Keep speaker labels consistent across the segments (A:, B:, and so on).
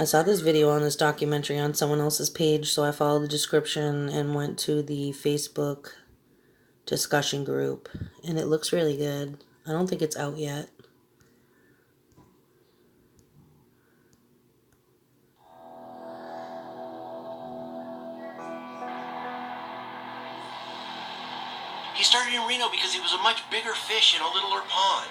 A: I saw this video on this documentary on someone else's page, so I followed the description and went to the Facebook discussion group, and it looks really good. I don't think it's out yet.
B: He started in Reno because he was a much bigger fish in a littler pond.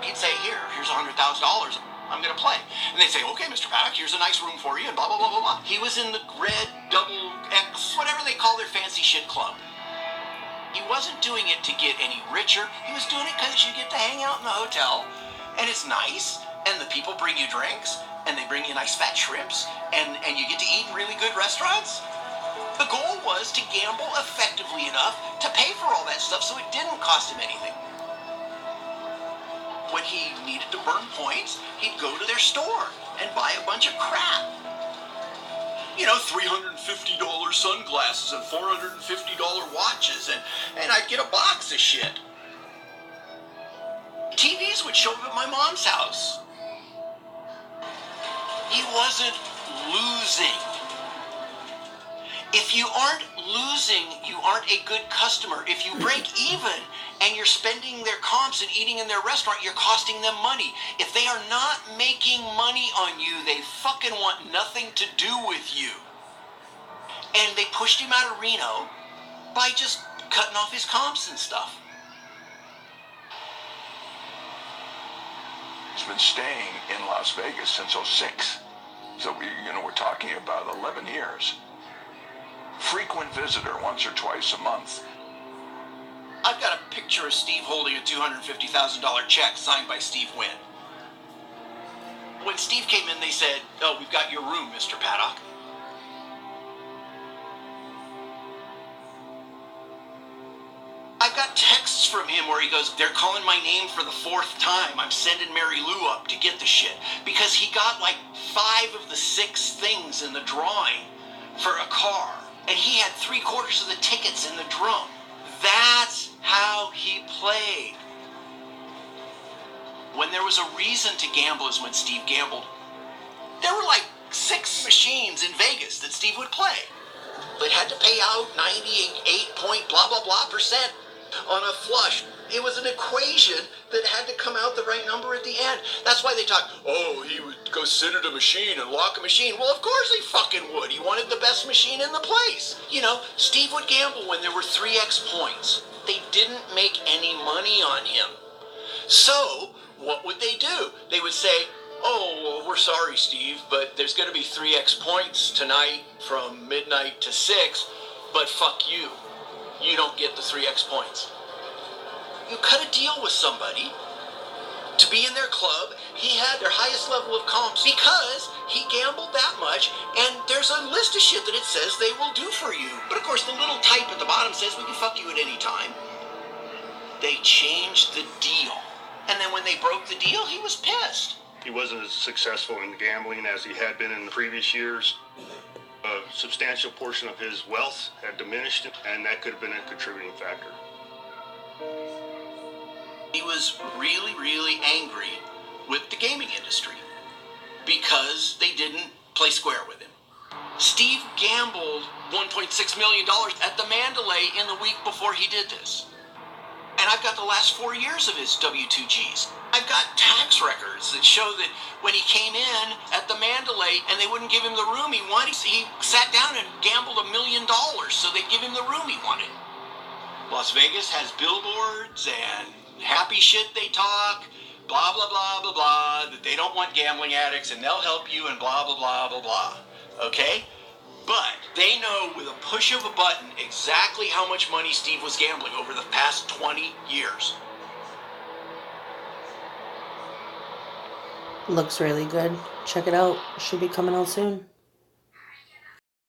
B: He'd say, here's $100,000. I'm going to play. And they'd say, okay, Mr. Paddock, here's a nice room for you, and blah, blah, blah, blah, blah. He was in the red double X, whatever they call their fancy shit club. He wasn't doing it to get any richer. He was doing it because you get to hang out in the hotel, and it's nice, and the people bring you drinks, and they bring you nice fat shrimps, and you get to eat in really good restaurants. The goal was to gamble effectively enough to pay for all that stuff so it didn't cost him anything. When he needed to burn points, he'd go to their store and buy a bunch of crap. You know, $350 sunglasses and $450 watches, and I'd get a box of shit. TVs would show up at my mom's house. He wasn't losing. If you aren't losing, you aren't a good customer. If you break even and you're spending their comps and eating in their restaurant, you're costing them money. If they are not making money on you, they fucking want nothing to do with you. And they pushed him out of Reno by just cutting off his comps and stuff.
C: He's been staying in Las Vegas since '06. So we're talking about 11 years. Frequent visitor once or twice a month.
B: I've got a picture of Steve holding a $250,000 check signed by Steve Wynn. When Steve came in, they said, "Oh, we've got your room, Mr. Paddock." I've got texts from him where he goes, "They're calling my name for the 4th time. I'm sending Mary Lou up to get the shit." Because he got like 5 of the 6 things in the drawing for a car. And he had 3/4 of the tickets in the drum. That's how he played. When there was a reason to gamble is when Steve gambled. There were like 6 machines in Vegas that Steve would play. They had to pay out 98 point blah blah blah percent on a flush. It was an equation that had to come out the right number at the end. That's why they talk, oh, he would go sit at a machine and lock a machine. Well, of course he fucking would. He wanted the best machine in the place. You know, Steve would gamble when there were 3x points. They didn't make any money on him. So, what would they do? They would say, oh, well, we're sorry, Steve, but there's going to be 3x points tonight from midnight to 6, but fuck you. You don't get the 3x points. You cut a deal with somebody to be in their club. He had their highest level of comps because he gambled that much, and there's a list of shit that it says they will do for you. But of course, the little type at the bottom says we can fuck you at any time. They changed the deal. And then when they broke the deal, he was pissed.
D: He wasn't as successful in gambling as he had been in the previous years. A substantial portion of his wealth had diminished, and that could have been a contributing factor.
B: He was really, really angry with the gaming industry because they didn't play square with him. Steve gambled $1.6 million at the Mandalay in the week before he did this. And I've got the last 4 years of his W2Gs. I've got tax records that show that when he came in at the Mandalay and they wouldn't give him the room he wanted, he sat down and gambled $1 million so they'd give him the room he wanted. Las Vegas has billboards and happy shit they talk, blah, blah, blah, blah, blah, that they don't want gambling addicts and they'll help you and blah, blah, blah, blah, blah. Okay? But they know with a push of a button exactly how much money Steve was gambling over the past 20 years.
A: Looks really good. Check it out. Should be coming out soon.